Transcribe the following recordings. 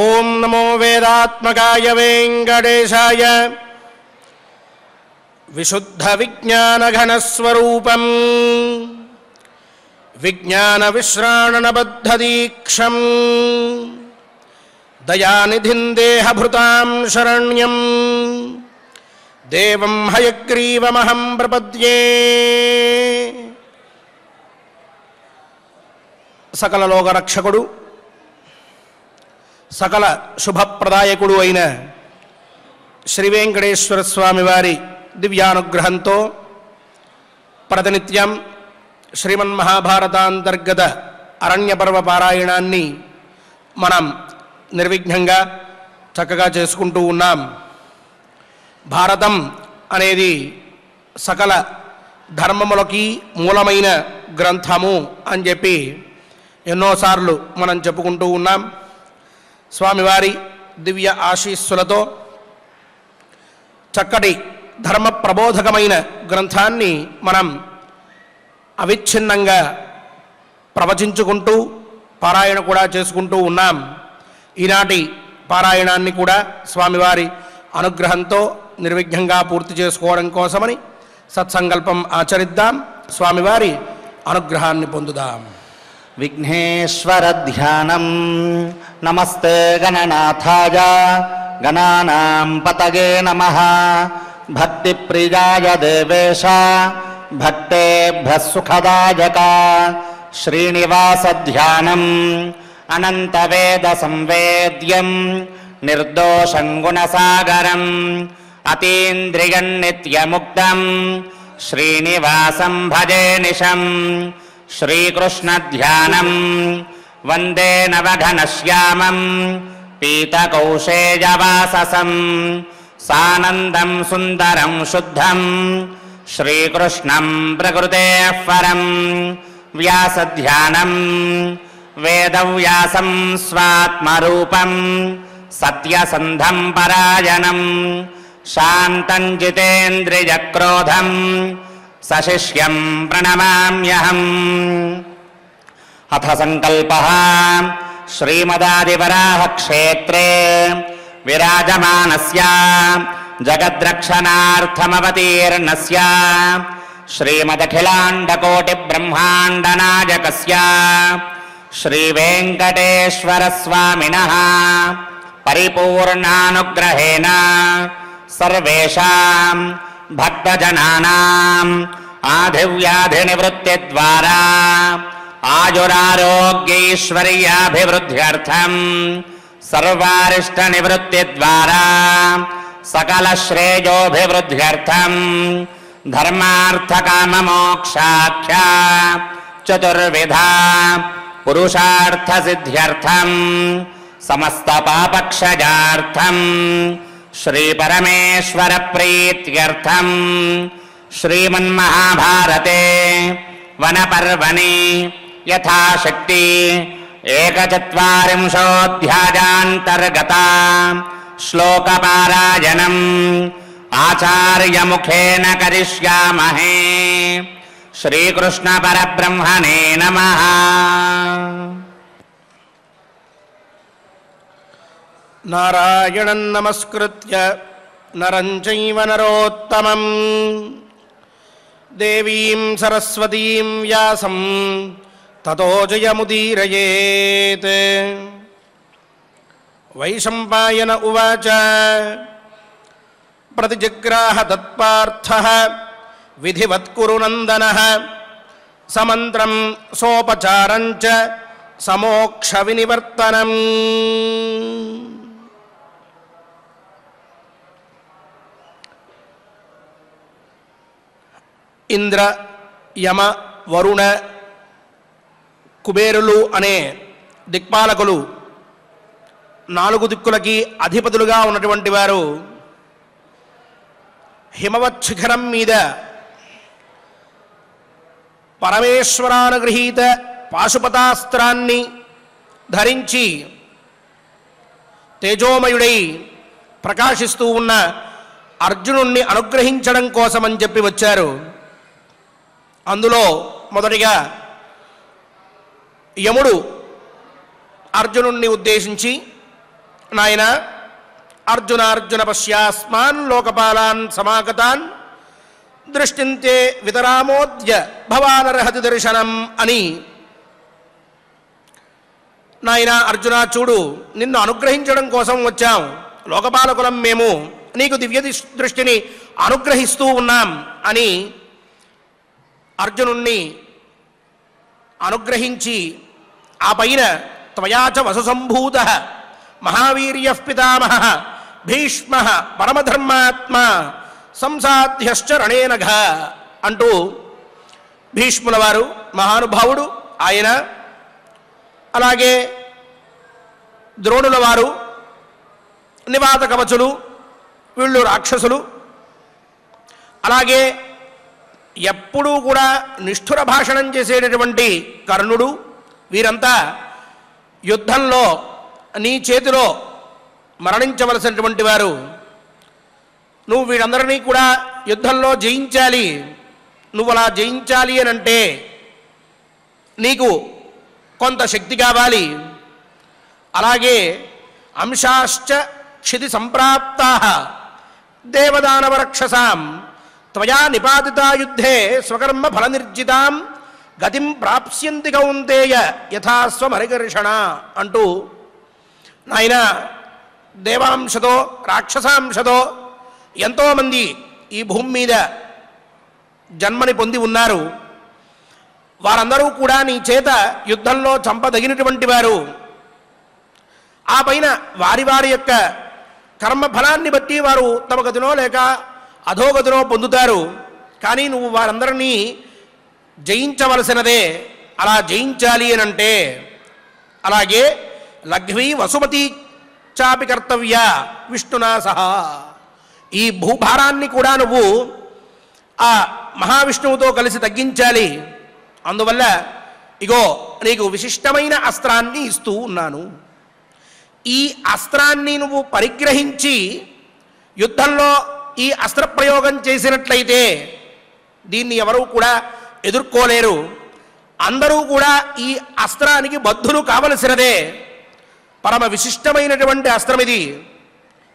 ఓం నమో వేదాత్మకాయ వెంకటేశాయ. విశుద్ధ విజ్ఞానఘనస్వరూపం విజ్ఞాన విశ్రాణనబద్ధదీక్షం దయానిధిం దేహభృతాం శరణ్యం దేవం హయగ్రీవమహం ప్రపద్యే. సకల లోకరక్షకుడు సకల శుభప్రదాయకుడు అయిన శ్రీ వెంకటేశ్వర స్వామి వారి దివ్యానుగ్రహంతో ప్రతినిత్యం శ్రీమన్మహాభారతాంతర్గత అరణ్యపర్వ పారాయణాన్ని మనం నిర్విఘ్నంగా చక్కగా చేసుకుంటూ ఉన్నాం. భారతం అనేది సకల ధర్మములకి మూలమైన గ్రంథము అని చెప్పి ఎన్నోసార్లు మనం చెప్పుకుంటూ ఉన్నాం. స్వామివారి దివ్య ఆశీస్సులతో చక్కటి ధర్మ ప్రబోధకమైన గ్రంథాన్ని మనం అవిచ్ఛిన్నంగా ప్రవచించుకుంటూ పారాయణ కూడా చేసుకుంటూ ఉన్నాం. ఈనాటి పారాయణాన్ని కూడా స్వామివారి అనుగ్రహంతో నిర్విఘ్నంగా పూర్తి చేసుకోవడం కోసమని సత్సంకల్పం ఆచరిద్దాం. స్వామివారి అనుగ్రహాన్ని పొందుదాం. విఘ్నేశ్వర ధ్యానం. నమస్తే గణనాథాయ గణానాం పతగే నమః. భక్తి ప్రియాయ దేవేశ భక్తేభ్యః సుఖదాయక. శ్రీనివాస ధ్యానం అనంత వేద సంవేద్యం నిర్దోషం గుణసాగరం అతీంద్రియం నిత్యముక్తం శ్రీనివాసం భజే నిశం. శ్రీకృష్ణ ధ్యానం వందే నవఘనశ్యామం పీతకౌశేయవాససం సానందం సుందరం శుద్ధం శ్రీకృష్ణం ప్రకృతేః పరం. వ్యాసధ్యానం వేదవ్యాసం స్వాత్మరూపం సత్యసంధం పరాయణం శాంతం జితేంద్రియక్రోధం సశిష్యం ప్రణమామ్యహం. అథ సంకల్పః. శ్రీమదాదివరాహ క్షేత్రే విరాజమానస్య జగద్రక్షణార్థమవతీర్ణస్య శ్రీమదఖిలాండకోటి బ్రహ్మాండనాయకస్య శ్రీవేంకటేశ్వర స్వామినః పరిపూర్ణానుగ్రహేణ సర్వేషాం భక్తజనానాం ఆధివ్యాధినివృత్తి ద్వారా ఆయురారోగ్యైశ్వర్యాభివృద్ధ్యర్థం సర్వారిష్ట నివృత్తి ద్వారా సకల శ్రేయోభివృద్ధ్యర్థం ధర్మార్థకామమోక్షాఖ్య చతుర్విధ పురుషార్థ సిద్ధ్యర్థం సమస్త పాపక్షయార్థం శ్రీ పరమేశ్వర ప్రీత్యర్థం శ్రీమన్మహాభారతే వనపర్వణి యథాశక్తి ఏకచత్వారింశోऽధ్యాయాन्तर्गता శ్లోకపారాయణం ఆచార్యముఖేన కరిష్యామహే. శ్రీకృష్ణ పరబ్రహ్మణే నమః. నారాయణం నమస్కృత్య నరం చైవ నరోత్తమం దేవీం సరస్వతీం వ్యాసం తతో జయముదీరయేత్. వైశంపాయన ఉవాచ ప్రతిజగ్రాహ తత్పార్థః విధివత్కురు నందనః సమంత్రం సోపచారం చ సమోక్ష వినివర్తనం. ఇంద్ర యమ వరుణ కుబేరులు అనే దిక్పాలకులు 4 దిక్కులకి అధిపతులుగా ఉన్నటువంటి వారు హిమవత్ శిఖరం మీద పరమేశ్వరానుగృహీత పాశుపతాస్త్రాన్ని ధరించి తేజోమయుడై ప్రకాశిస్తూ ఉన్న అర్జునుణ్ణి అనుగ్రహించడం కోసమని చెప్పి వచ్చారు. అందులో మొదటిగా యముడు అర్జునుణ్ణి ఉద్దేశించి నాయన అర్జున అర్జున పశ్యాస్మాన్ లోకపాలాన్ సమాగతాన్ దృష్టింతే వితరామోద్య భవానర్హతి దర్శనం అని, నాయన అర్జున చూడు, నిన్ను అనుగ్రహించడం కోసం వచ్చాం, లోకపాలకులం మేము, నీకు దివ్య దృష్టిని అనుగ్రహిస్తూ ఉన్నాం అని అర్జునుణ్ణి అనుగ్రహించి, ఆ పైన త్వయాచ వసుసంభూత మహావీర్య పితామహ భీష్మ పరమధర్మాత్మ సంసాధ్యశ్చ రణేనఘ అంటూ భీష్ముల వారు మహానుభావుడు ఆయన, అలాగే ద్రోణుల వారు నివాత కవచులు, వీళ్ళు రాక్షసులు, అలాగే ఎప్పుడూ కూడా నిష్ఠుర భాషణం చేసేటటువంటి కర్ణుడు, వీరంతా యుద్ధంలో నీ చేతిలో మరణించవలసినటువంటి వారు. నువ్వు వీరందరినీ కూడా యుద్ధంలో జయించాలి. నువ్వు అలా జయించాలి అని అంటే నీకు కొంత శక్తి కావాలి. అలాగే అంశాశ్చ క్షితి సంప్రాప్తా దేవదానవరక్షసాం త్వయా నిపాతితా యుద్ధే స్వకర్మ ఫలనిర్జితాం గతిం ప్రాప్స్యంతి కౌంతేయ యథాస్వమరికర్షణ అంటూ, నాయన దేవాంశతో రాక్షసాంశతో ఎంతోమంది ఈ భూమి మీద జన్మని పొంది ఉన్నారు. వారందరూ కూడా నీ చేత యుద్ధంలో చంపదగినటువంటి వారు. ఆ పైన వారి వారి యొక్క కర్మఫలాన్ని బట్టి వారు తమ గతినో లేక అధోగతినో పొందుతారు. కానీ నువ్వు వారందరినీ జయించవలసినదే. అలా జయించాలి అని అంటే అలాగే లఘ్వీ వసుమతి చాపి కర్తవ్య విష్ణునా సహా, ఈ భూభారాన్ని కూడా నువ్వు ఆ మహావిష్ణువుతో కలిసి తగ్గించాలి. అందువల్ల ఇగో నీకు విశిష్టమైన అస్త్రాన్ని ఇస్తూ ఉన్నాను. ఈ అస్త్రాన్ని నువ్వు పరిగ్రహించి యుద్ధంలో ఈ అస్త్రప్రయోగం చేసినట్లయితే దీన్ని ఎవరూ కూడా ఎదుర్కోలేరు. అందరూ కూడా ఈ అస్త్రానికి బద్ధులు కావలసినదే. పరమ విశిష్టమైనటువంటి అస్త్రం ఇది.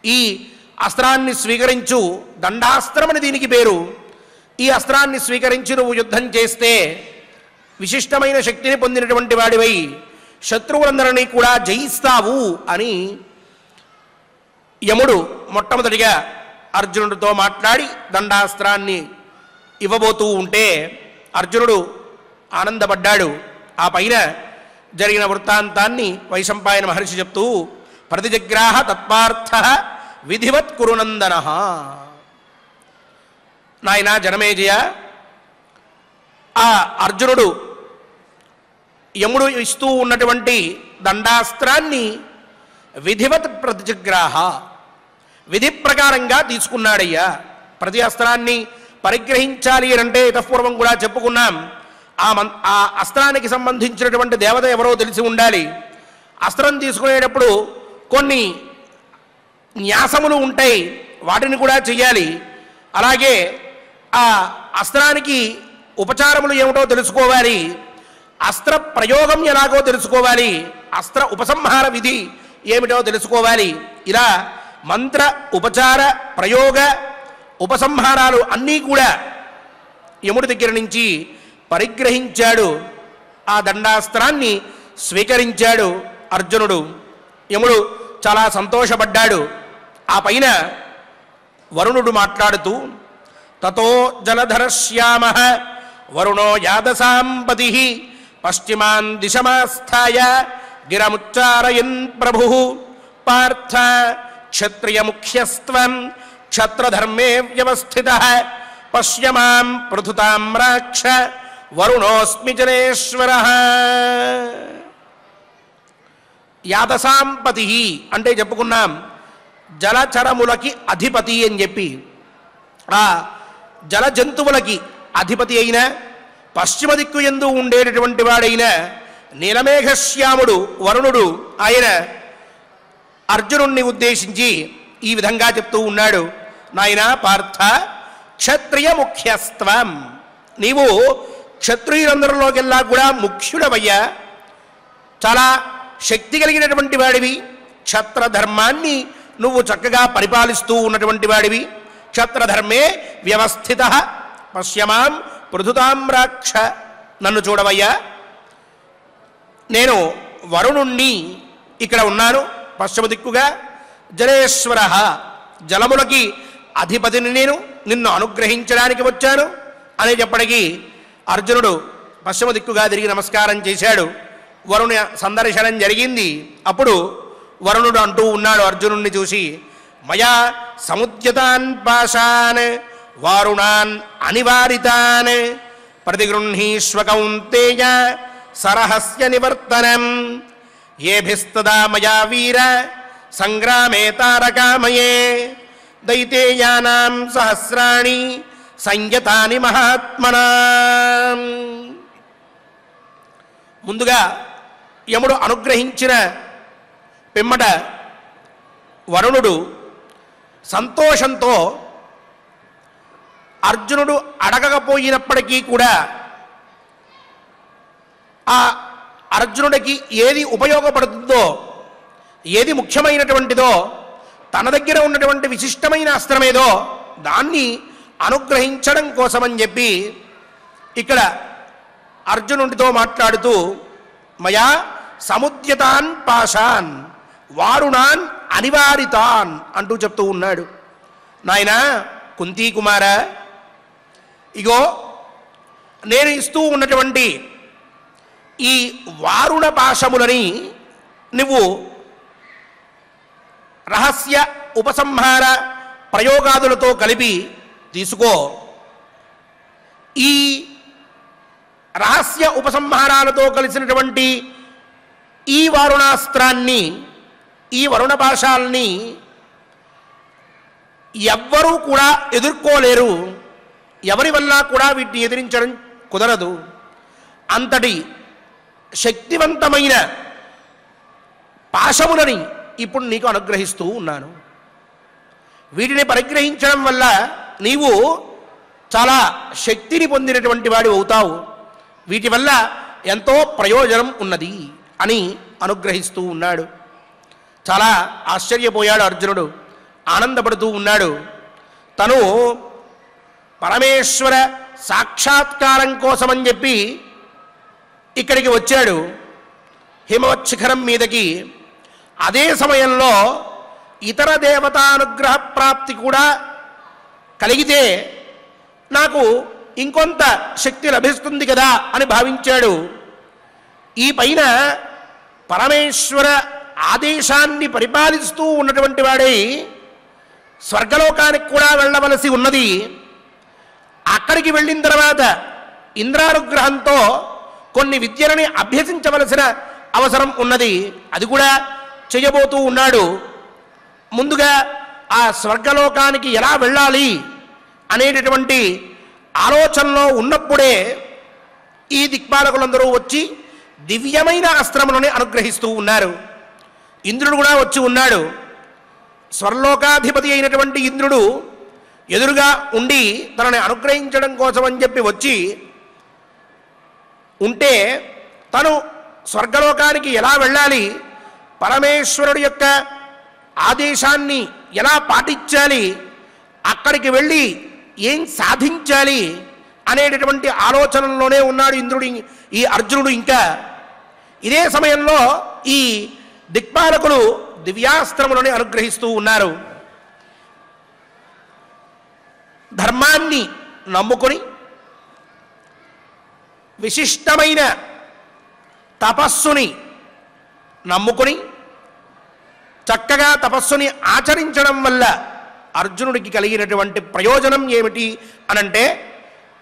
ఈ అస్త్రాన్ని స్వీకరించు. దండాస్త్రమని దీనికి పేరు. ఈ అస్త్రాన్ని స్వీకరించి నువ్వు యుద్ధం చేస్తే విశిష్టమైన శక్తిని పొందినటువంటి వాడివై శత్రువులందరినీ కూడా జయిస్తావు అని యముడు మొట్టమొదటిగా అర్జునుడితో మాట్లాడి దండాస్త్రాన్ని ఇవ్వబోతూ ఉంటే అర్జునుడు ఆనందపడ్డాడు. ఆ పైన జరిగిన వృత్తాంతాన్ని వైశంపాయన మహర్షి చెప్తూ, ప్రతిజగ్రాహ తత్పార్థ విధివత్ కురునందన. నాయనా జనమేజయ, ఆ అర్జునుడు యముడు ఇస్తూ ఉన్నటువంటి దండాస్త్రాన్ని విధివత్ ప్రతిజగ్రాహ, విధి ప్రకారంగా తీసుకున్నాడయ్యా. ప్రతి అస్త్రాన్ని పరిగ్రహించాలి అంటే ఇతపూర్వం కూడా చెప్పుకున్నాం. ఆ అస్త్రానికి సంబంధించినటువంటి దేవత ఎవరో తెలిసి ఉండాలి. అస్త్రం తీసుకునేటప్పుడు కొన్ని న్యాసములు ఉంటాయి, వాటిని కూడా చెయ్యాలి. అలాగే ఆ అస్త్రానికి ఉపచారములు ఏమిటో తెలుసుకోవాలి. అస్త్ర ప్రయోగం ఎలాగో తెలుసుకోవాలి. అస్త్ర ఉపసంహార విధి ఏమిటో తెలుసుకోవాలి. ఇలా మంత్ర ఉపచార ప్రయోగ ఉపసంహారాలు అన్నీ కూడా యముడి దగ్గర నుంచి పరిగ్రహించాడు. ఆ దండాస్త్రాన్ని స్వీకరించాడు అర్జునుడు. యముడు చాలా సంతోషపడ్డాడు. ఆ పైన వరుణుడు మాట్లాడుతూ, తతో జలధరశ్యామ వరుణో యాదసాంపతి పశ్చిమాన్ దిశమాస్థాయ గిరముచ్చారయన్ ప్రభు పార్థ క్షత్రియముఖ్యస్త్వం క్షత్రధర్మే వ్యవస్థిత పశ్యమాం పృథుతాం రాక్ష వరుణోస్మి జనేశ్వర. యాదసాంపతి అంటే చెప్పుకున్నాం జలచరములకి అధిపతి అని చెప్పి. ఆ జల జంతువులకి అధిపతి అయిన పశ్చిమ దిక్కు యందు ఉండేటటువంటి వాడైన నీలమేఘశ్యాముడు వరుణుడు ఆయన అర్జునుణ్ణి ఉద్దేశించి ఈ విధంగా చెప్తూ ఉన్నాడు, నాయనా పార్థ క్షత్రియ ముఖ్యస్త్వం, నీవు క్షత్రియులందరిలోకెల్లా కూడా ముఖ్యుడవయ్యా. చాలా శక్తి కలిగినటువంటి వాడివి, క్షత్రధర్మాన్ని నువ్వు చక్కగా పరిపాలిస్తూ ఉన్నటువంటి వాడివి. క్షత్రధర్మే వ్యవస్థిత పశ్యమాం పృథుతాం రాక్ష. నన్ను చూడవయ్యా, నేను వరుణుణ్ణి, ఇక్కడ ఉన్నాను పశ్చిమ దిక్కుగా. జలేశ్వర, జలములకి అధిపతిని నేను, నిన్ను అనుగ్రహించడానికి వచ్చాను అనేటప్పటికీ అర్జునుడు పశ్చిమ దిక్కుగా తిరిగి నమస్కారం చేశాడు. వరుణ సందర్శనం జరిగింది. అప్పుడు వరుణుడు అంటూ ఉన్నాడు అర్జునుడిని చూసి, మయా సముద్యతాన్ పాశాన్ వారుణాన్ అనివారితాన్ ప్రతిగృహీష్వ కౌంతేయ సరహస్య నివర్తనం ఏభిస్తదా మయా వీర సంగ్రామే తారకామయే దైతేయానాం సహస్రాణి సంయతాని మహాత్మనా. ముందుగా యముడు అనుగ్రహించిన పిమ్మట వరుణుడు సంతోషంతో అర్జునుడు అడగకపోయినప్పటికీ కూడా ఆ అర్జునుడికి ఏది ఉపయోగపడుతుందో, ఏది ముఖ్యమైనటువంటిదో, తన దగ్గర ఉన్నటువంటి విశిష్టమైన అస్త్రమేదో దాన్ని అనుగ్రహించడం కోసమని చెప్పి ఇక్కడ అర్జునుడితో మాట్లాడుతూ మయా సముద్యతాన్ పాశాన్ వారుణాన్ అనివారితాన్ అంటూ చెప్తూ ఉన్నాడు. నాయనా కుంతీ కుమార, ఇగో నేను ఇస్తూ ఉన్నటువంటి ఈ వారుణ పాశములని నువ్వు రహస్య ఉపసంహార ప్రయోగాదులతో కలిపి తీసుకో. ఈ రహస్య ఉపసంహారాలతో కలిసినటువంటి ఈ వారుణాస్త్రాన్ని, ఈ వరుణ పాశాల్ని ఎవ్వరూ కూడా ఎదుర్కోలేరు. ఎవరి వల్ల కూడా వీటిని ఎదిరించడం కుదరదు. అంతటి శక్తివంతమైన పాశములని ఇప్పుడు నీకు అనుగ్రహిస్తూ ఉన్నాను. వీటిని పరిగ్రహించడం వల్ల నీవు చాలా శక్తిని పొందినటువంటి వాడి అవుతావు. వీటి వల్ల ఎంతో ప్రయోజనం ఉన్నది అని అనుగ్రహిస్తూ ఉన్నాడు. చాలా ఆశ్చర్యపోయాడు అర్జునుడు, ఆనందపడుతూ ఉన్నాడు. తను పరమేశ్వర సాక్షాత్కారం కోసమని చెప్పి ఇక్కడికి వచ్చాడు హిమవత్ శిఖరం మీదకి. అదే సమయంలో ఇతర దేవతానుగ్రహ ప్రాప్తి కూడా కలిగితే నాకు ఇంకొంత శక్తి లభిస్తుంది కదా అని భావించాడు. ఈ పైన పరమేశ్వర ఆదేశాన్ని పరిపాలిస్తూ ఉన్నటువంటి వాడై స్వర్గలోకానికి కూడా వెళ్ళవలసి ఉన్నది. అక్కడికి వెళ్ళిన తర్వాత ఇంద్రానుగ్రహంతో కొన్ని విద్యలని అభ్యసించవలసిన అవసరం ఉన్నది. అది కూడా చేయబోతూ ఉన్నాడు. ముందుగా ఆ స్వర్గలోకానికి ఎలా వెళ్ళాలి అనేటటువంటి ఆలోచనలో ఉన్నప్పుడే ఈ దిక్పాలకులందరూ వచ్చి దివ్యమైన అస్త్రములని అనుగ్రహిస్తూ ఉన్నారు. ఇంద్రుడు కూడా వచ్చి ఉన్నాడు. స్వర్లోకాధిపతి అయినటువంటి ఇంద్రుడు ఎదురుగా ఉండి తనని అనుగ్రహించడం కోసం అని చెప్పి వచ్చి ఉంటే తను స్వర్గలోకానికి ఎలా వెళ్ళాలి, పరమేశ్వరుడి యొక్క ఆదేశాన్ని ఎలా పాటించాలి, అక్కడికి వెళ్ళి ఏం సాధించాలి అనేటటువంటి ఆలోచనలోనే ఉన్నాడు ఇంద్రుడి ఈ అర్జునుడు. ఇంకా ఇదే సమయంలో ఈ దిక్పాలకులు దివ్యాస్త్రములని అనుగ్రహిస్తూ ఉన్నారు. ధర్మాన్ని నమ్ముకొని విశిష్టమైన తపస్సుని నమ్ముకొని చక్కగా తపస్సుని ఆచరించడం వల్ల అర్జునుడికి కలిగినటువంటి ప్రయోజనం ఏమిటి అనంటే,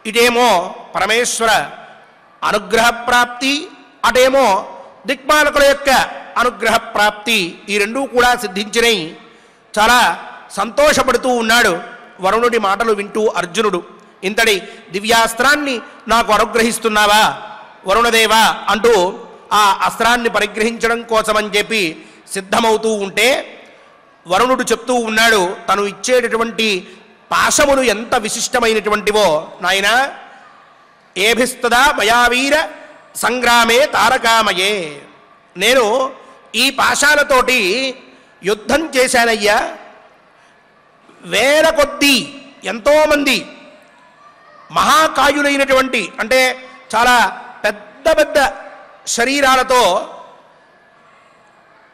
ఇటేమో పరమేశ్వర అనుగ్రహ ప్రాప్తి, అటేమో దిక్పాలకుల యొక్క అనుగ్రహ ప్రాప్తి, ఈ రెండూ కూడా సిద్ధించినాయి. చాలా సంతోషపడుతూ ఉన్నాడు వరుణుడి మాటలు వింటూ అర్జునుడు. ఇంతటి దివ్యాస్త్రాన్ని నాకు అనుగ్రహిస్తున్నావా వరుణదేవా అంటూ ఆ అస్త్రాన్ని పరిగ్రహించడం కోసమని చెప్పి సిద్ధమవుతూ ఉంటే వరుణుడు చెప్తూ ఉన్నాడు, తను ఇచ్చేటటువంటి పాశములు ఎంత విశిష్టమైనటువంటివో. నాయనా ఏభిస్తదా మయావీర సంగ్రామే తారకామయే, నేను ఈ పాశాలతోటి యుద్ధం చేశానయ్యా, వేల కొద్దీ ఎంతోమంది మహాకాయులైనటువంటి అంటే చాలా పెద్ద పెద్ద శరీరాలతో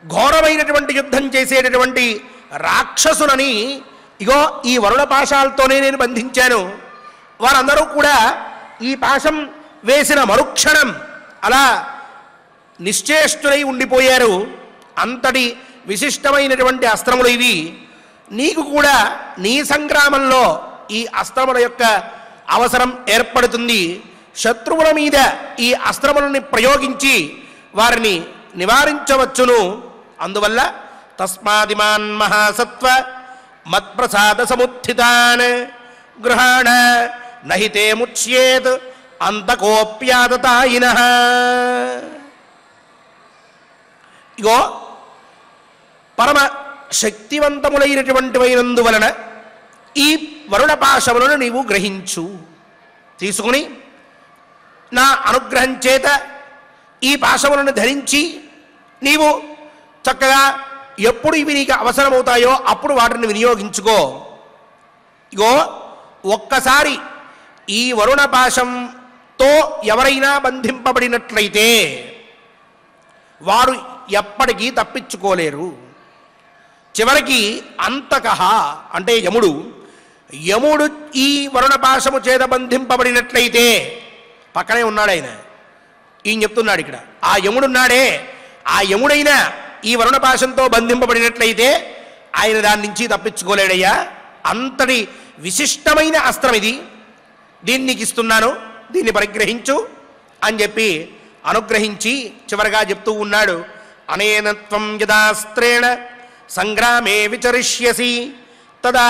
ఘోరమైనటువంటి యుద్ధం చేసేటటువంటి రాక్షసులని ఇగో ఈ వరుణ పాశాలతోనే నేను బంధించాను. వారందరూ కూడా ఈ పాశం వేసిన మరుక్షణం అలా నిశ్చేష్టులై ఉండిపోయారు. అంతటి విశిష్టమైనటువంటి అస్త్రములు ఇవి. నీకు కూడా నీ సంగ్రామంలో ఈ అస్త్రముల యొక్క అవసరం ఏర్పడుతుంది. శత్రువుల మీద ఈ అస్త్రములని ప్రయోగించి వారిని నివారించవచ్చును. అందువల్ల తస్మాదిమాన్ మహాసత్వ మత్ప్రసాద సముత్థితాన్ గృహాణ నహితే ముచ్యేత్ అంతకోప్యాదతాయినః. ఇగో పరమ శక్తివంతములైనటువంటివైనందువలన ఈ వరుణపాశములను నీవు గ్రహించు. తీసుకుని నా అనుగ్రహం చేత ఈ పాశములను ధరించి నీవు చక్కగా ఎప్పుడు ఇవి నీకు అవసరమవుతాయో అప్పుడు వాటిని వినియోగించుకో. ఇగో ఒక్కసారి ఈ వరుణ పాశంతో ఎవరైనా బంధింపబడినట్లయితే వారు ఎప్పటికీ తప్పించుకోలేరు. చివరికి అంతకః అంటే యముడు ఈ వరుణ పాశము చేత బంధింపబడినట్లయితే పక్కనే ఉన్నాడు ఆయన. ఈయన చెప్తున్నాడు ఇక్కడ ఆ యముడున్నాడే, ఆ యముడైనా ఈ వరుణపాశంతో బంధింపబడినట్లయితే ఆయన దాని నుంచి తప్పించుకోలేడయ్యా. అంతటి విశిష్టమైన అస్త్రం ఇది, దీన్ని నీకు ఇస్తున్నాను, దీన్ని పరిగ్రహించు అని చెప్పి అనుగ్రహించి చివరగా చెప్తూ ఉన్నాడు. అనేనత్వం యదాస్త్రేణ సంగ్రామే విచరిష్యసి తదా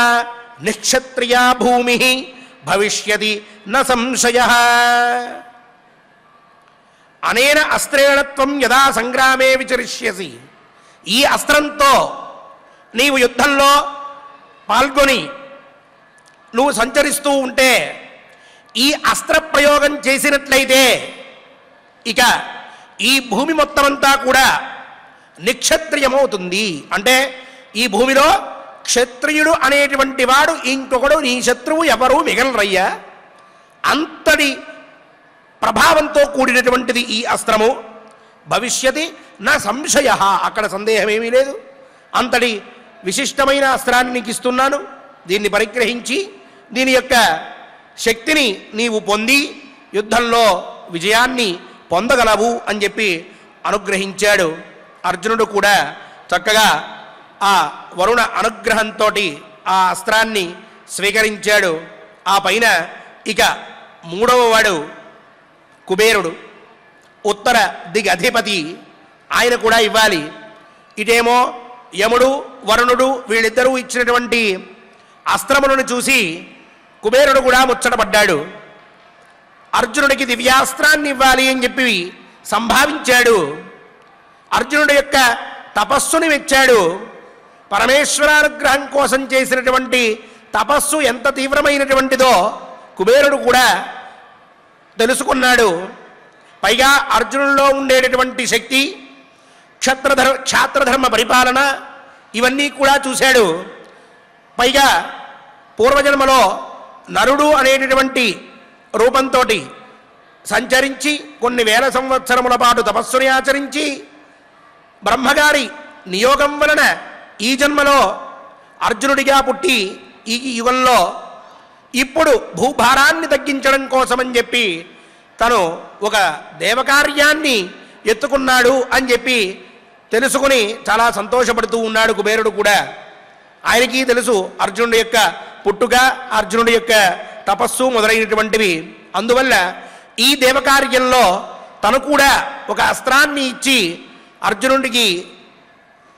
నిక్షత్రియా భూమి భవిష్యతి న సంశయః. అనేన అస్త్రేణత్వం యదా సంగ్రామే విచరిష్యసి, ఈ అస్త్రంతో నీవు యుద్ధంలో పాల్గొని నువ్వు సంచరిస్తూ ఉంటే ఈ అస్త్ర ప్రయోగం చేసినట్లయితే ఇక ఈ భూమి మొత్తమంతా కూడా నిక్షత్రియమవుతుంది. అంటే ఈ భూమిలో క్షత్రియుడు అనేటువంటి వాడు ఇంకొకడు నీ శత్రువు ఎవరు మిగలరయ్యా. అంతటి ప్రభావంతో కూడినటువంటిది ఈ అస్త్రము. భవిష్యతి నా సంశయ, అక్కడ సందేహమేమీ లేదు. అంతటి విశిష్టమైన అస్త్రాన్ని నీకు ఇస్తున్నాను, దీన్ని పరిగ్రహించి దీని యొక్క శక్తిని నీవు పొంది యుద్ధంలో విజయాన్ని పొందగలవు అని చెప్పి అనుగ్రహించాడు. అర్జునుడు కూడా చక్కగా ఆ వరుణ అనుగ్రహంతో ఆ అస్త్రాన్ని స్వీకరించాడు. ఆ పైన ఇక మూడవ వాడు కుబేరుడు, ఉత్తర దిగధిపతి, ఆయన కూడా ఇవ్వాలి. ఇటేమో యముడు వరుణుడు వీళ్ళిద్దరూ ఇచ్చినటువంటి అస్త్రములను చూసి కుబేరుడు కూడా ముచ్చటపడ్డాడు. అర్జునుడికి దివ్యాస్త్రాన్ని ఇవ్వాలి అని చెప్పి సంభావించాడు. అర్జునుడి యొక్క తపస్సుని మెచ్చాడు. పరమేశ్వరానుగ్రహం కోసం చేసినటువంటి తపస్సు ఎంత తీవ్రమైనటువంటిదో కుబేరుడు కూడా తెలుసుకున్నాడు. పైగా అర్జునుల్లో ఉండేటటువంటి శక్తి, క్షాత్రధర్మ పరిపాలన ఇవన్నీ కూడా చూశాడు. పైగా పూర్వజన్మలో నరుడు అనేటటువంటి రూపంతో సంచరించి కొన్ని వేల సంవత్సరముల పాటు తపస్సుని ఆచరించి బ్రహ్మగారి నియోగం వలన ఈ జన్మలో అర్జునుడిగా పుట్టి ఈ యుగంలో ఇప్పుడు భూభారాన్ని తగ్గించడం కోసమని చెప్పి తను ఒక దేవకార్యాన్ని ఎత్తుకున్నాడు అని చెప్పి తెలుసుకుని చాలా సంతోషపడుతూ ఉన్నాడు కుబేరుడు కూడా. ఆయనకి తెలుసు అర్జునుడి యొక్క పుట్టుక, అర్జునుడి యొక్క తపస్సు మొదలైనటువంటివి. అందువల్ల ఈ దేవకార్యంలో తను కూడా ఒక అస్త్రాన్ని ఇచ్చి అర్జునుడికి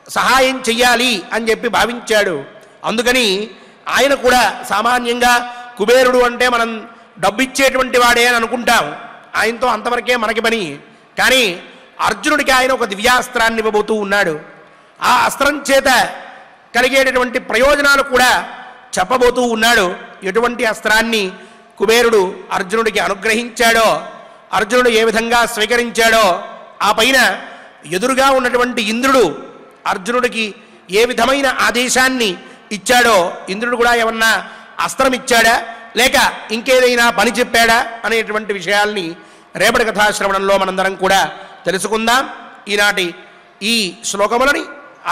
సహాయం చెయ్యాలి అని చెప్పి భావించాడు. అందుకని ఆయన కూడా సామాన్యంగా కుబేరుడు అంటే మనం డబ్బిచ్చేటువంటి వాడే అని అనుకుంటాం, ఆయనతో అంతవరకే మనకి పని. కానీ అర్జునుడికి ఆయన ఒక దివ్యాస్త్రాన్ని ఇవ్వబోతూ ఉన్నాడు. ఆ అస్త్రం చేత కలిగేటటువంటి ప్రయోజనాలు కూడా చెప్పబోతూ ఉన్నాడు. ఎటువంటి అస్త్రాన్ని కుబేరుడు అర్జునుడికి అనుగ్రహించాడో, అర్జునుడు ఏ విధంగా స్వీకరించాడో, ఆ పైన ఎదురుగా ఉన్నటువంటి ఇంద్రుడు అర్జునుడికి ఏ విధమైన ఆదేశాన్ని ఇచ్చాడో, ఇంద్రుడు కూడా ఏమన్నా అస్త్రం ఇచ్చాడా లేక ఇంకేదైనా పని చెప్పాడా అనేటువంటి విషయాల్ని రేపటి కథాశ్రవణంలో మనందరం కూడా తెలుసుకుందాం. ఈనాటి ఈ శ్లోకములని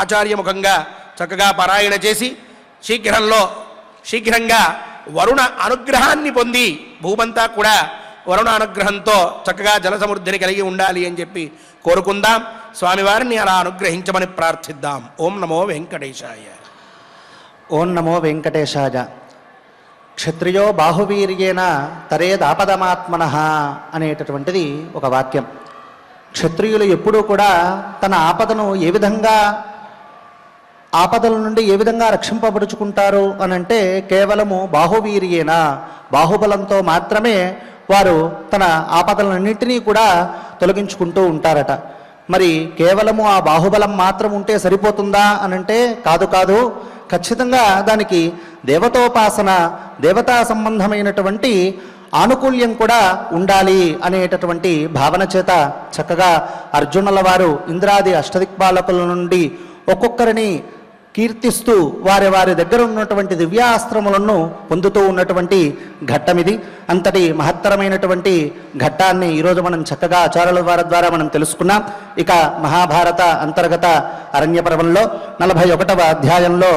ఆచార్యముఖంగా చక్కగా పారాయణ చేసి శీఘ్రంగా వరుణ అనుగ్రహాన్ని పొంది భూమంతా కూడా వరుణ అనుగ్రహంతో చక్కగా జల సమృద్ధిని కలిగి ఉండాలి అని చెప్పి కోరుకుందాం. స్వామివారిని అలా అనుగ్రహించమని ప్రార్థిద్దాం. ఓం నమో వెంకటేశాయ. ఓం నమో వెంకటేశాయ. క్షత్రియో బాహువీర్యేన తరేదాపదమాత్మనః అనేటటువంటిది ఒక వాక్యం. క్షత్రియులు ఎప్పుడూ కూడా తన ఆపదల నుండి ఏ విధంగా రక్షింపబడుచుకుంటారు అనంటే కేవలము బాహువీర్యేన, బాహుబలంతో మాత్రమే వారు తన ఆపదలన్నింటినీ కూడా తొలగించుకుంటూ ఉంటారట. మరి కేవలము ఆ బాహుబలం మాత్రం ఉంటే సరిపోతుందా అనంటే కాదు. ఖచ్చితంగా దానికి దేవతోపాసన, దేవతా సంబంధమైనటువంటి ఆనుకూల్యం కూడా ఉండాలి అనేటటువంటి భావన చేత చక్కగా అర్జునుల వారు ఇంద్రాది అష్టదిక్పాలకుల నుండి ఒక్కొక్కరిని కీర్తిస్తూ వారి దగ్గర ఉన్నటువంటి దివ్యాస్త్రములను పొందుతూ ఉన్నటువంటి ఘట్టమిది. అంతటి మహత్తరమైనటువంటి ఘట్టాన్ని ఈరోజు మనం చక్కగా ఆచార్యుల వారి ద్వారా మనం తెలుసుకున్నాం. ఇక మహాభారత అంతర్గత అరణ్య పర్వంలో 41వ అధ్యాయంలో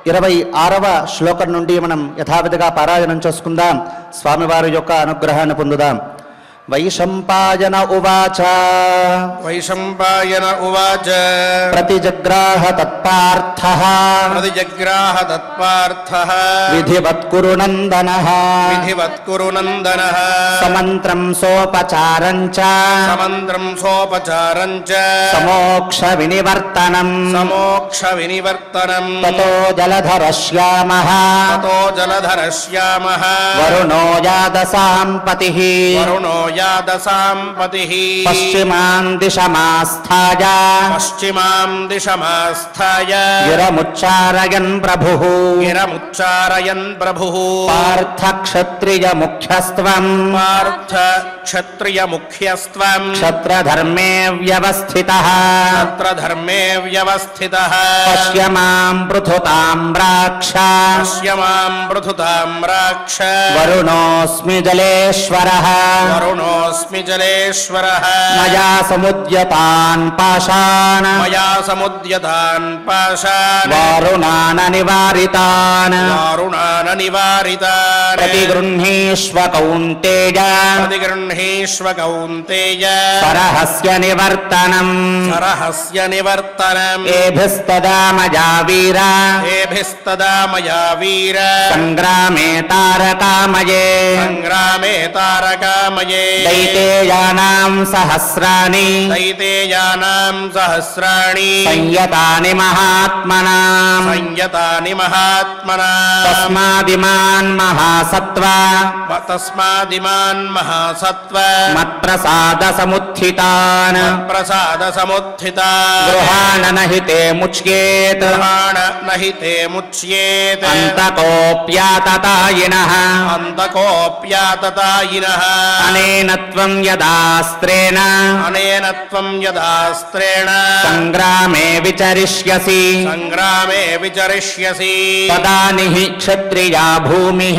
26వ శ్లోకం నుండి మనం యథావిధిగా పారాయణం చేసుకుందాం. స్వామివారి యొక్క అనుగ్రహాన్ని పొందుదాం. వైశంపాయన ఉవాచ ప్రతిజగ్రాహ తత్పార్థః విధివత్ కురు నందనః సమంత్రం సోపచారం చ సమోక్ష వినివర్తనం తతో జలధరశ్యామః వరుణో యాదసాం పతిః పశ్చిమాం దిశమాస్థాయ గిరముచ్చారయన్ ప్రభుః పార్థ క్షత్రియ ముఖ్యస్త్వం క్షత్రధర్మే వ్యవస్థితః పశ్యమాం పృథుతాం రాక్ష వరుణోస్మి జలేశ్వరః మయా సముద్యతాన్ పాశాన్ వారుణాన నివారితాన్ ప్రతిగృహ్ణీష్వ కౌంతేయ సరహస్య నివర్తనం ఏభిస్తదా మయా వీర సంగ్రామే తారకామయే దైతేయానాం సహస్రాణి సంయతాని మహాత్మనాం తస్మాదిమాన్ మహాసత్వ మత్ప్రసాద సముత్థితాన్ గృహాణ నహితే ముచ్యేత్ అంతకోప్యాతతాయినః అనేన త్వం యదాస్త్రేణ సంగ్రామే విచరిష్యసి తదా నిహి క్షత్రియా భూమిః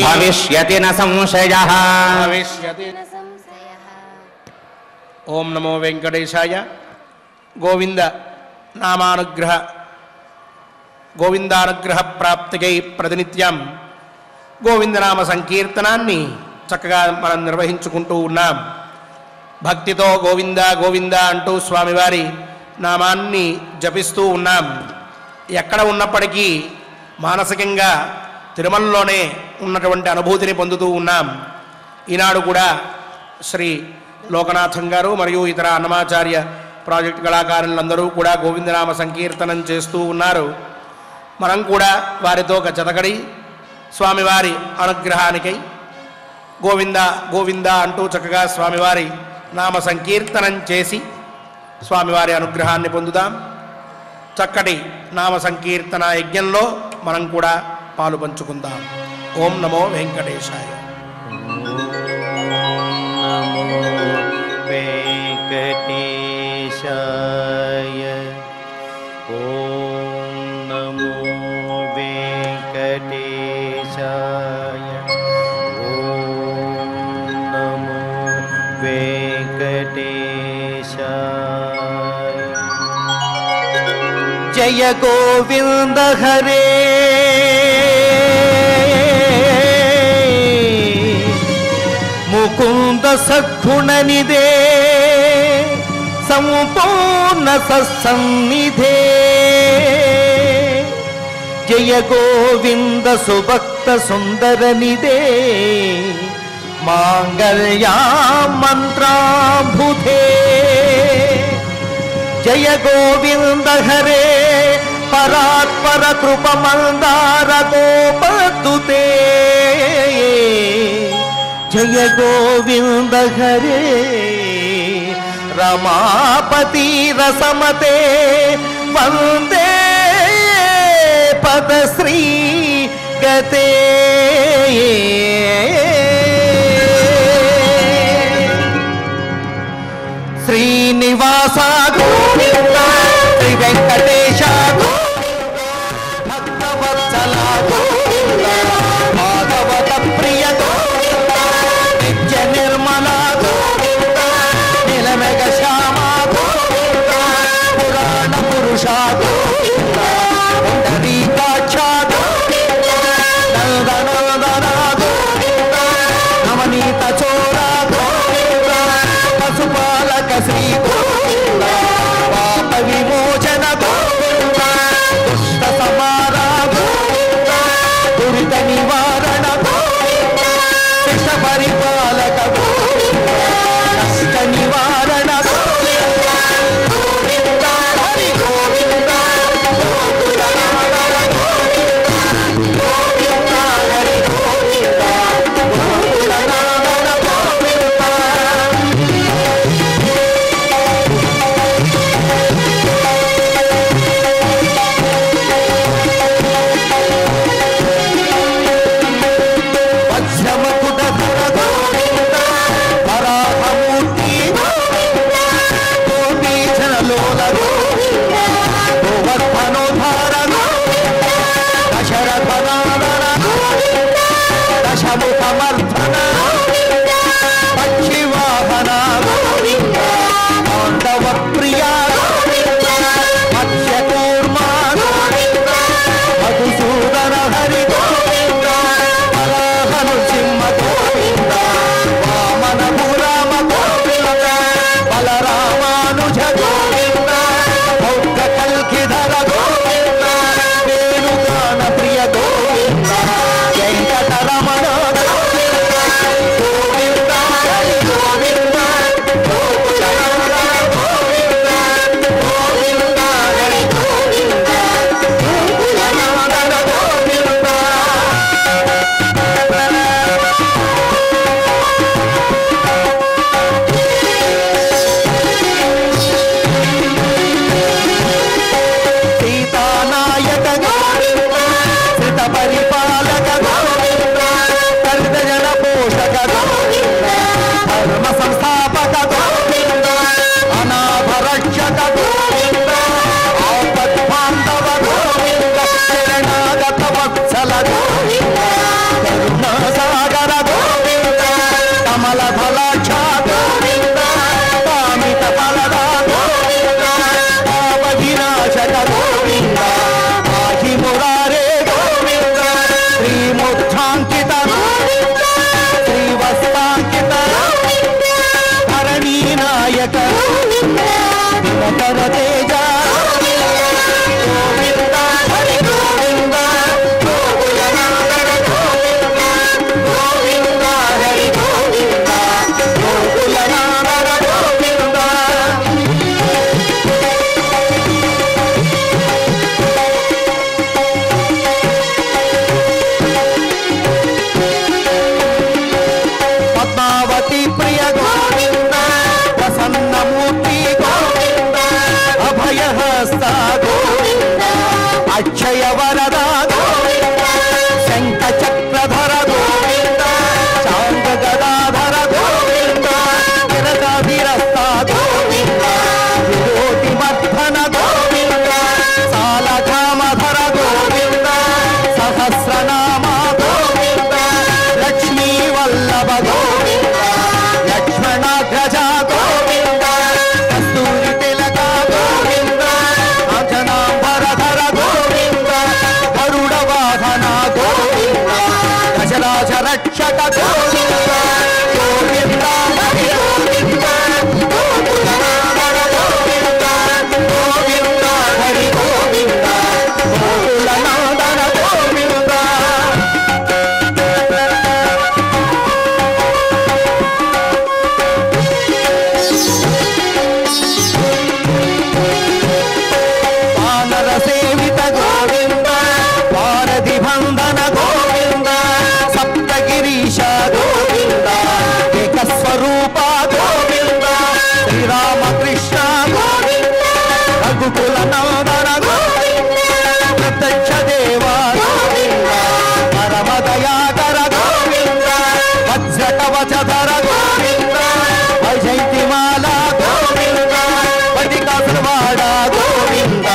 భవిష్యతి న సంశయః. ఓం నమో వెంకటేశాయ. గోవిందానుగ్రహ ప్రాప్తికై ప్రతినిత్యం గోవిందనామ సంకీర్తనాన్ని చక్కగా మనం నిర్వహించుకుంటూ ఉన్నాం. భక్తితో గోవింద గోవింద అంటూ స్వామివారి నామాన్ని జపిస్తూ ఉన్నాం. ఎక్కడ ఉన్నప్పటికీ మానసికంగా తిరుమలలోనే ఉన్నటువంటి అనుభూతిని పొందుతూ ఉన్నాం. ఈనాడు కూడా శ్రీ లోకనాథం గారు మరియు ఇతర అన్నమాచార్య ప్రాజెక్ట్ కళాకారులందరూ కూడా గోవిందనామ సంకీర్తనం చేస్తూ ఉన్నారు. మనం కూడా వారితో జతకడి స్వామివారి అనుగ్రహానికై గోవింద గోవింద అంటూ చక్కగా స్వామివారి నామ సంకీర్తనం చేసి స్వామివారి అనుగ్రహాన్ని పొందుదాం. చక్కటి నామ సంకీర్తన యజ్ఞంలో మనం కూడా పాలు పంచుకుందాం. ఓం నమో వెంకటేశాయ. వెంకటేశాయ. జయ గోవింద హరే ముకుంద సద్గుణనిదే సంపూర్ణ సత్సన్నిధే జయ గోవింద సుభక్త సుందరనిదే మాంగళ్యా మంత్రాంబుధే జయ గోవింద హరే పరాత్పర కృపమందార గోపదుతే జయ గోవింద హరే రమాపతి రసమతే వందే పదశ్రీ గతే శ్రీనివాస గోవింద శ్రీ వెంకటేశ గోవింద భక్తవత్సల గోవింద భాగవత ప్రియ గోవింద నిత్య నిర్మల గోవింద నిలమెగ శ్యామ గోవింద పురాణ పురుష గోవింద పుండరీకాక్ష గోవింద నందనందన గోవింద నవనీత చోర గోవింద పశుపాలక శ్రీ గోవింద పాప విమోచన గోవింద దుష్ట సమార గోవింద దురిత నివారణ గోవింద శిష పరిపాలక గోవింద కష్ట నివారణ గోవింద గోవింద హరి గోవింద గోకుల నారాయణ గోవింద గోవింద హరి గోవింద గోకుల నారాయణ గోవింద వజ్రమకుటధర గోవింద వరాహమూర్తి గోవింద గోపీజనలోల గోవింద గోవర్ధనోద్ధార గోవింద దశరథనాదన గోవింద దశముఖమర్ధన గోవింద పక్షివాహన గోవింద పాండవ ప్రియ గోవింద మత్స్యకూర్మ గోవింద మధుసూదన హరి గోవింద వరాహను సింహ గోవింద వామన పురామ గోవింద బలరామానుజ గోవింద బౌద్ధ కల్కిధర గోవింద వేణుగాన ప్రియ గోవింద వెంకటరమణ గోవింద గోవింద హరి గోవింద గోకుల నారాయణ గోవింద గోవింద హరి గోవింద గోకుల నారాయణ గోవింద సీతానాయక గోవింద శ్రిత పరిపాలక గోవింద పరిజన పోషక గోవింద ధర్మ సంస్థాపక గోవింద అనాథ రక్షక గోవింద ఆపద్ బాంధవ గోవింద శరణాగత వత్సల గోవింద కరుణ సాగర గోవింద కమల ఫలాక్ష గోవింద కామిత ఫలద గోవింద పాప వినాశక గోవింద పాహి మురారే గోవింద శ్రీముఖాంకిత గోవింద శ్రీవస్తాంకిత గోవింద ధరణీ నాయక గోవింద దినకర తేజ గోవింద హరి గోవింద గోకుల నారాయణ గోవింద గోవింద హరి గోవింద గోకుల నారాయణ గోవింద పద్మావతి ప్రియ గోవింద ప్రసన్నమూర్తి గోవింద అభ రక్షక గోవింద గోవింద హరి గోవింద గోకుల నందన గోవింద గోవింద హరి గోవింద గోకుల నందన గోవింద వానర సేవిత గోవింద వారధి బంధన గోవింద సప్తగిరీశ గోవింద ఏకస్వరూప గోవింద శ్రీరామకృష్ణ గోవింద రఘుకుల నందన గోవింద ప్రత్యక్ష దేవ గోవింద పరమ దయాకర గోవింద వజ్రకవచధర గోవింద వైజయంతిమాల గోవింద వటికాసువాడ గోవింద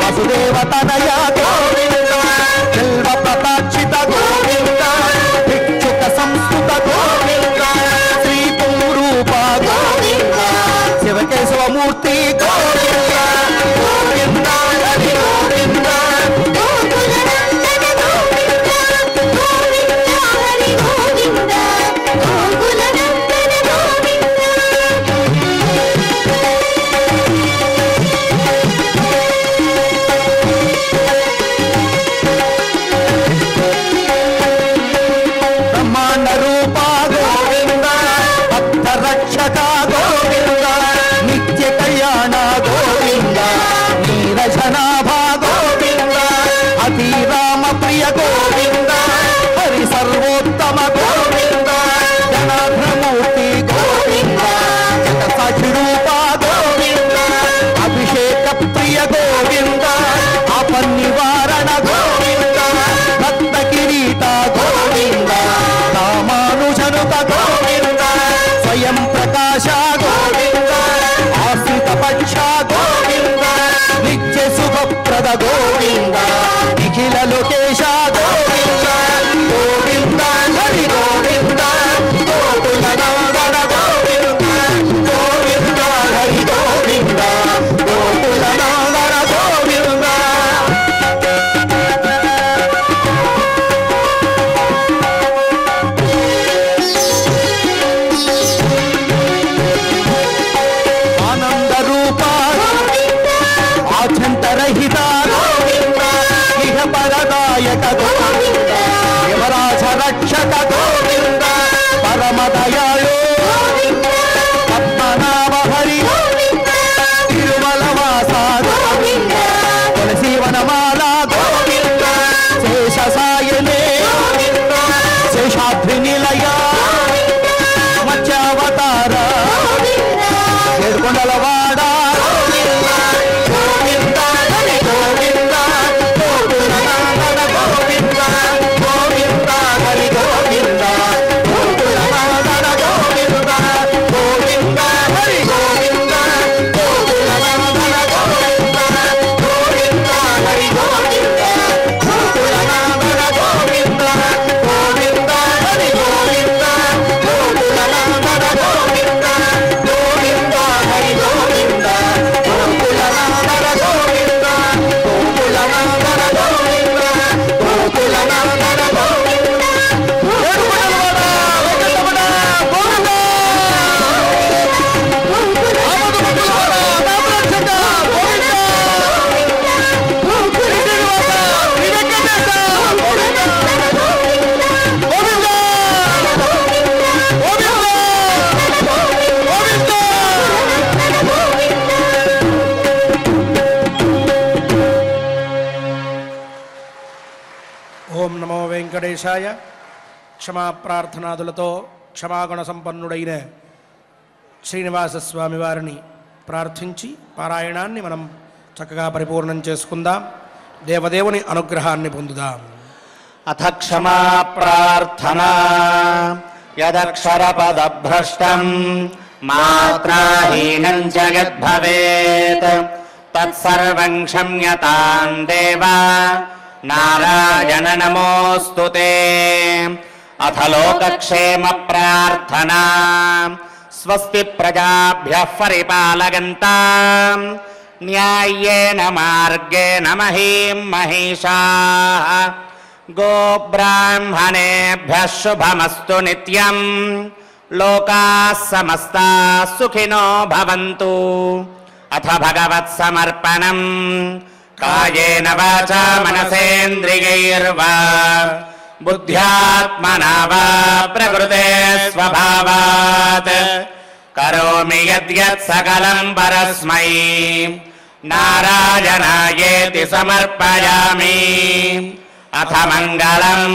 వసుదేవ తనయ గోవింద బిల్వ ప్రతాక్షిత గోవింద భిక్షుక సంస్కృత గోవింద శ్రీ పుంరూప గోవింద శివకేశవమూర్తి గోవింద గోవింద హరి గోవింద గోకుల నందన గోవింద గోవింద హరి గోవింద గోకుల నందన గోవింద బ్రహ్మాండ రూప గోవింద భక్త రక్షక గోవింద నిత్య కళ్యాణ గోవింద నీరజనాభ గోవింద అతి రామ ప్రియ గోవింద హరి సర్వోత్తమ గోవింద జనార్దనమూర్తి గోవింద జగసాక్షి రూప గోవింద అభిషేక ప్రియ గోవింద ఆపన్నివారణ గోవింద భక్త కిరీట గోవింద రామానుజనుత గోవింద స్వయం ప్రకాశ గోవింద ఆశ్రిత పక్ష గోవింద నిత్య శుభప్రద గోవింద నిఖిల లోకేశ గోవింద గోవింద హరి గోవింద గోకుల నందన గోవింద గోవింద హరి గోవింద గోకుల నందన గోవింద ఆనంద రూప ఆచంతరహిత గోవింద ఇహ పరదాయక గోవింద యువరాజ రక్షక గోవింద పరమ దయాళు పద్మనాభ హరి తిరుమల వాస గోవింద తులసీవనమాల గోవింద శేష సాయనే శేషాద్రి నిలయ మత్స్యావతార ఏడుకొండలవాడ గోవింద హరి గోవింద గోకుల నందన గోవింద గోవింద హరి గోవింద గోకుల నందన గోవింద గోవింద హరి గోవింద గోకుల నందన గోవింద గోవింద హరి గోవింద గోకుల నందన గోవింద గోవింద హరి గోవింద గోకుల నందన గోవింద గోవింద హరి గోవింద గోకుల నందన గోవింద గోకుల నందన గోవింద గోకుల నందన గోవింద ఏడుకొండలవాడ వెంకటరమణ గోవింద ఆమోదముద్దులవాడ నామరక్షక గోవింద శ్రీనివాస శ్రీ వెంకటేశ గోవింద గోవింద గోవింద ఓం నమో వెంకటేశాయ. క్షమా ప్రార్థనాదులతో క్షమాగుణ సంపన్నుడైన శ్రీనివాసస్వామి వారిని ప్రార్థించి పారాయణాన్ని మనం చక్కగా పరిపూర్ణం చేసుకుందాం. దేవదేవుని అనుగ్రహాన్ని పొందుదాం. అథ క్షమా ప్రార్థనా యదక్షరపదభ్రష్టం మాత్రాహీనం చ యద్భవేత్ తత్సర్వం క్షమ్యతాం దేవ నారాయణ నమోస్తుతే. అథ లోకక్షేమ ప్రార్థనా స్వస్తి ప్రజాభ్యః పరిపాలయంతాం న్యాయేన మార్గేణ మహీం మహిషాః గోబ్రాహ్మణేభ్యः శుభమస్తు నిత్యం. లోకాः సమస్తాः సుఖినో భవంతు. అథ భగవత్సమర్పణం. కాయేన వాచా మనసేంద్రియైర్వా బుద్ధ్యాత్మనా వా ప్రకృతే స్వభావాత్ కరోమి యద్యత్ సకలం పరస్మై నారాయణాయేతి సమర్పయామి. అథ మంగళం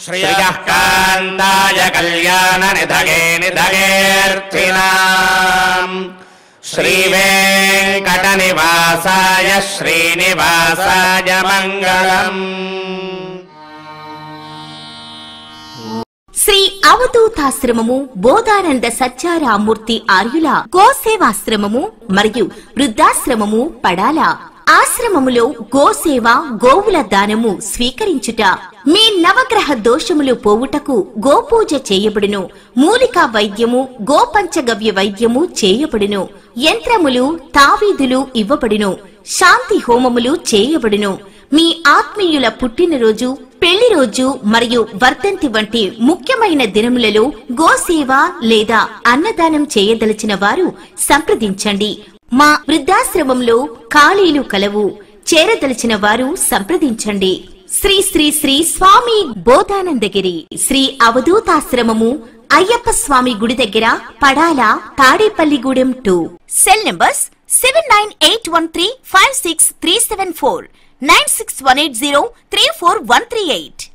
శ్రియః కాంతాయ కళ్యాణ నిధగే నిధగేర్థినాం శ్రీవేంకట నివాసాయ శ్రీనివాసాయ మంగళం. శ్రీ అవధూతాశ్రమము బోధానంద సత్యారామూర్తి ఆర్యుల గోసేవాశ్రమము మరియు వృద్ధాశ్రమము పడాల. ఆశ్రమములో గోసేవ గోవుల దానము స్వీకరించుట, మీ నవగ్రహ దోషములు పోవుటకు గోపూజ చేయబడును. మూలికా వైద్యము గోపంచగవ్య వైద్యము చేయబడును. యంత్రములు తావీదులు ఇవ్వబడును. శాంతి హోమములు చేయబడును. మీ ఆత్మీయుల పుట్టినరోజు, పెళ్లి రోజు మరియు వర్ధంతి వంటి ముఖ్యమైన దినములలో గోసేవ లేదా అన్నదానం చేయదలిచిన వారు సంప్రదించండి. మా వృద్ధాశ్రమంలో ఖాళీలు కలవు. చేరదలిచిన వారు సంప్రదించండి. శ్రీ శ్రీ శ్రీ స్వామి బోధానందగిరి శ్రీ అవధూతాశ్రమము అయ్యప్ప స్వామి గుడి దగ్గర పడాల, తాడేపల్లిగూడెం 2. Cell numbers 7981356374, 9618034 138.